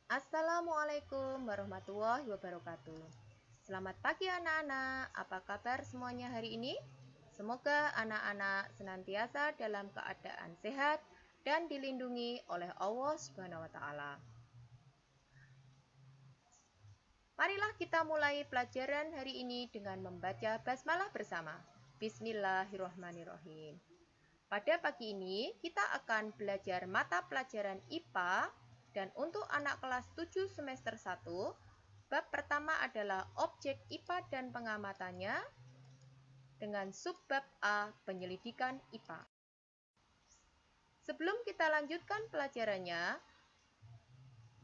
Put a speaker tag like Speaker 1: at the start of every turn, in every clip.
Speaker 1: Assalamualaikum warahmatullahi wabarakatuh. Selamat pagi anak-anak, apa kabar semuanya hari ini? Semoga anak-anak senantiasa dalam keadaan sehat dan dilindungi oleh Allah Subhanahu wa taala. Marilah kita mulai pelajaran hari ini dengan membaca basmalah bersama. Bismillahirrahmanirrahim. Pada pagi ini kita akan belajar mata pelajaran IPA dan untuk anak kelas 7 semester 1, bab pertama adalah objek IPA dan pengamatannya dengan subbab A penyelidikan IPA. Sebelum kita lanjutkan pelajarannya,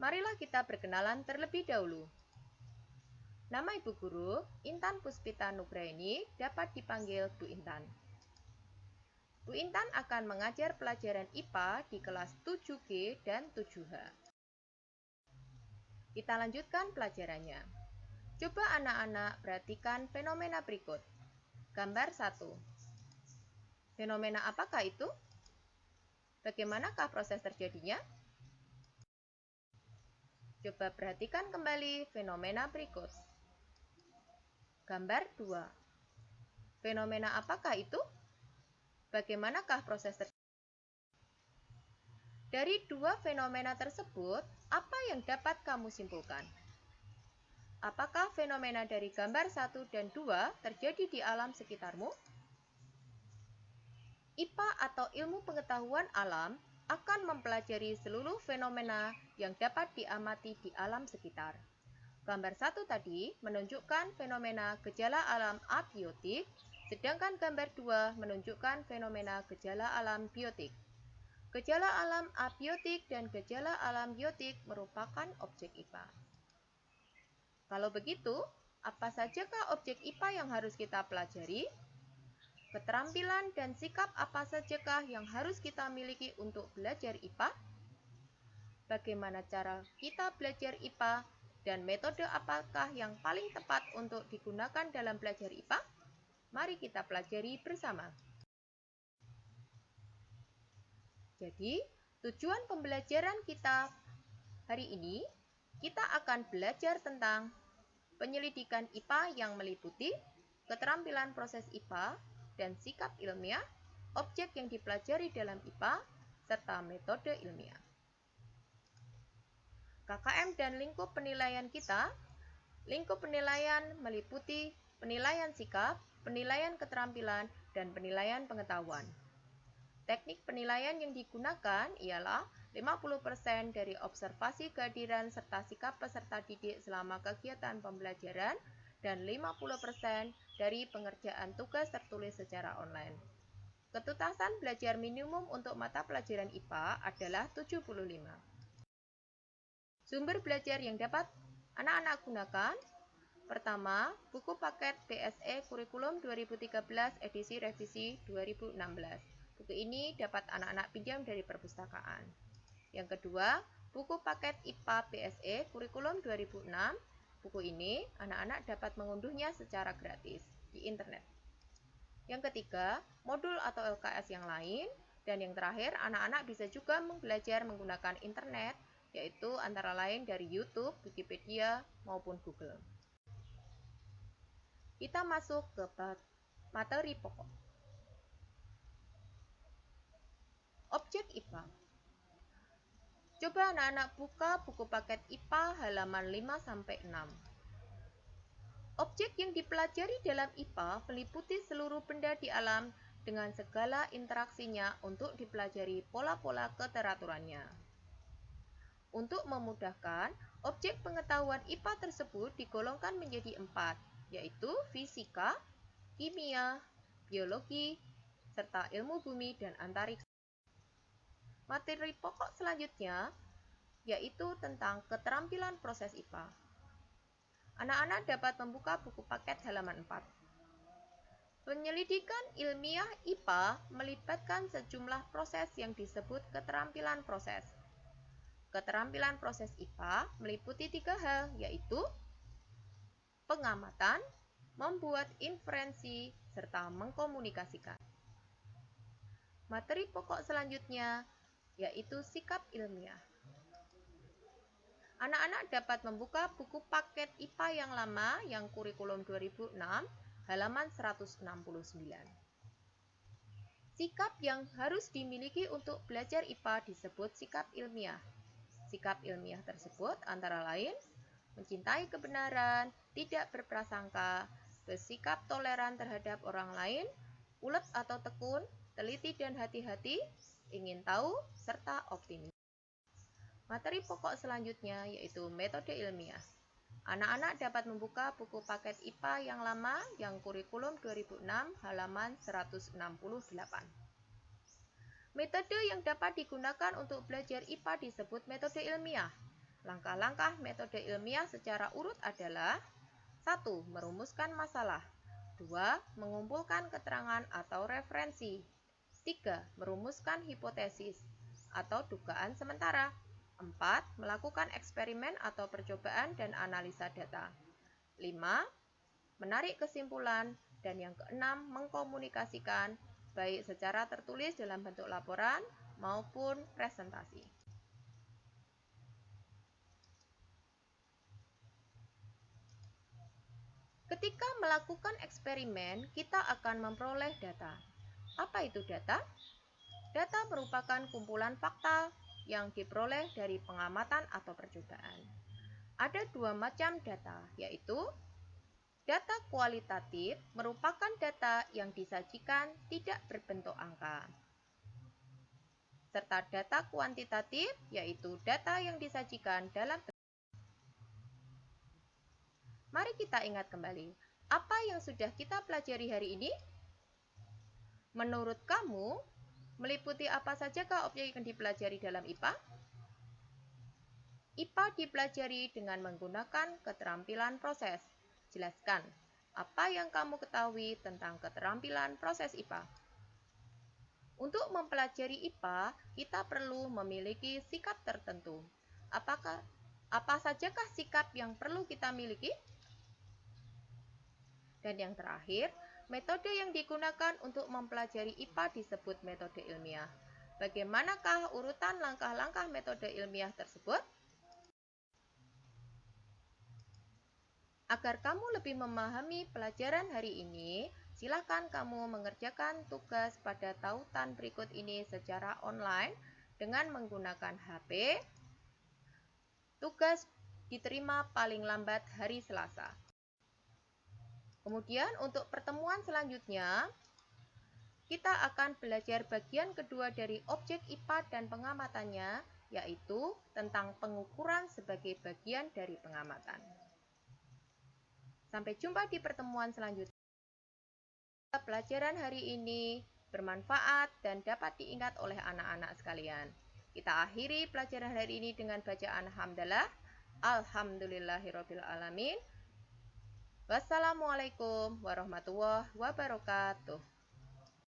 Speaker 1: marilah kita berkenalan terlebih dahulu. Nama Ibu Guru, Intan Puspita Nugraini, dapat dipanggil Bu Intan. Bu Intan akan mengajar pelajaran IPA di kelas 7G dan 7H. Kita lanjutkan pelajarannya. Coba anak-anak perhatikan fenomena berikut. Gambar 1. Fenomena apakah itu? Bagaimanakah proses terjadinya? Coba perhatikan kembali fenomena berikut. Gambar 2. Fenomena apakah itu? Bagaimanakah proses terjadinya? Dari dua fenomena tersebut, apa yang dapat kamu simpulkan? Apakah fenomena dari gambar 1 dan 2 terjadi di alam sekitarmu? IPA atau ilmu pengetahuan alam akan mempelajari seluruh fenomena yang dapat diamati di alam sekitar. Gambar 1 tadi menunjukkan fenomena gejala alam abiotik, sedangkan gambar 2 menunjukkan fenomena gejala alam biotik. Gejala alam abiotik dan gejala alam biotik merupakan objek IPA. Kalau begitu, apa sajakah objek IPA yang harus kita pelajari? Keterampilan dan sikap apa sajakah yang harus kita miliki untuk belajar IPA? Bagaimana cara kita belajar IPA? Dan metode apakah yang paling tepat untuk digunakan dalam belajar IPA? Mari kita pelajari bersama. Jadi, tujuan pembelajaran kita hari ini, kita akan belajar tentang penyelidikan IPA yang meliputi keterampilan proses IPA dan sikap ilmiah, objek yang dipelajari dalam IPA, serta metode ilmiah. KKM dan lingkup penilaian kita. Lingkup penilaian meliputi penilaian sikap, penilaian keterampilan, dan penilaian pengetahuan. Teknik penilaian yang digunakan ialah 50% dari observasi kehadiran serta sikap peserta didik selama kegiatan pembelajaran dan 50% dari pengerjaan tugas tertulis secara online. Ketuntasan belajar minimum untuk mata pelajaran IPA adalah 75. Sumber belajar yang dapat anak-anak gunakan. Pertama, buku paket BSE Kurikulum 2013 edisi revisi 2016. Buku ini dapat anak-anak pinjam dari perpustakaan. Yang kedua, buku paket IPA BSE Kurikulum 2006. Buku ini anak-anak dapat mengunduhnya secara gratis di internet. Yang ketiga, modul atau LKS yang lain. Dan yang terakhir, anak-anak bisa juga belajar menggunakan internet, yaitu antara lain dari YouTube, Wikipedia, maupun Google. Kita masuk ke materi pokok. Objek IPA. Coba anak-anak buka buku paket IPA halaman 5-6. Objek yang dipelajari dalam IPA meliputi seluruh benda di alam dengan segala interaksinya untuk dipelajari pola-pola keteraturannya. Untuk memudahkan, objek pengetahuan IPA tersebut digolongkan menjadi 4, yaitu fisika, kimia, biologi, serta ilmu bumi dan antariksa. Materi pokok selanjutnya yaitu tentang keterampilan proses IPA. Anak-anak dapat membuka buku paket halaman 4. Penyelidikan ilmiah IPA melibatkan sejumlah proses yang disebut keterampilan proses. Keterampilan proses IPA meliputi 3 hal, yaitu pengamatan, membuat inferensi, serta mengkomunikasikan. Materi pokok selanjutnya yaitu sikap ilmiah. Anak-anak dapat membuka buku paket IPA yang lama yang kurikulum 2006 halaman 169. Sikap yang harus dimiliki untuk belajar IPA disebut sikap ilmiah. Sikap ilmiah tersebut antara lain mencintai kebenaran, tidak berprasangka, bersikap toleran terhadap orang lain, ulet atau tekun, teliti dan hati-hati, ingin tahu, serta optimis. Materi pokok selanjutnya yaitu metode ilmiah. Anak-anak dapat membuka buku paket IPA yang lama yang kurikulum 2006 halaman 168. Metode yang dapat digunakan untuk belajar IPA disebut metode ilmiah. Langkah-langkah metode ilmiah secara urut adalah 1. Merumuskan masalah. 2. Mengumpulkan keterangan atau referensi. 3. Merumuskan hipotesis atau dugaan sementara. 4. Melakukan eksperimen atau percobaan dan analisa data. 5. Menarik kesimpulan. Dan yang keenam, mengkomunikasikan baik secara tertulis dalam bentuk laporan maupun presentasi. Ketika melakukan eksperimen, kita akan memperoleh data. Apa itu data? Data merupakan kumpulan fakta yang diperoleh dari pengamatan atau percobaan. Ada dua macam data, yaitu data kualitatif merupakan data yang disajikan tidak berbentuk angka, serta data kuantitatif yaitu data yang disajikan dalam. Mari kita ingat kembali, apa yang sudah kita pelajari hari ini? Menurut kamu, meliputi apa sajakah objek yang dipelajari dalam IPA? IPA dipelajari dengan menggunakan keterampilan proses. Jelaskan, apa yang kamu ketahui tentang keterampilan proses IPA? Untuk mempelajari IPA, kita perlu memiliki sikap tertentu. Apa sajakah sikap yang perlu kita miliki? Dan yang terakhir, metode yang digunakan untuk mempelajari IPA disebut metode ilmiah. Bagaimanakah urutan langkah-langkah metode ilmiah tersebut? Agar kamu lebih memahami pelajaran hari ini, silakan kamu mengerjakan tugas pada tautan berikut ini secara online dengan menggunakan HP. Tugas diterima paling lambat hari Selasa. Kemudian untuk pertemuan selanjutnya, kita akan belajar bagian kedua dari objek IPA dan pengamatannya, yaitu tentang pengukuran sebagai bagian dari pengamatan. Sampai jumpa di pertemuan selanjutnya. Pelajaran hari ini bermanfaat dan dapat diingat oleh anak-anak sekalian. Kita akhiri pelajaran hari ini dengan bacaan hamdalah. Alhamdulillahirobbilalamin. Wassalamualaikum warahmatullahi wabarakatuh.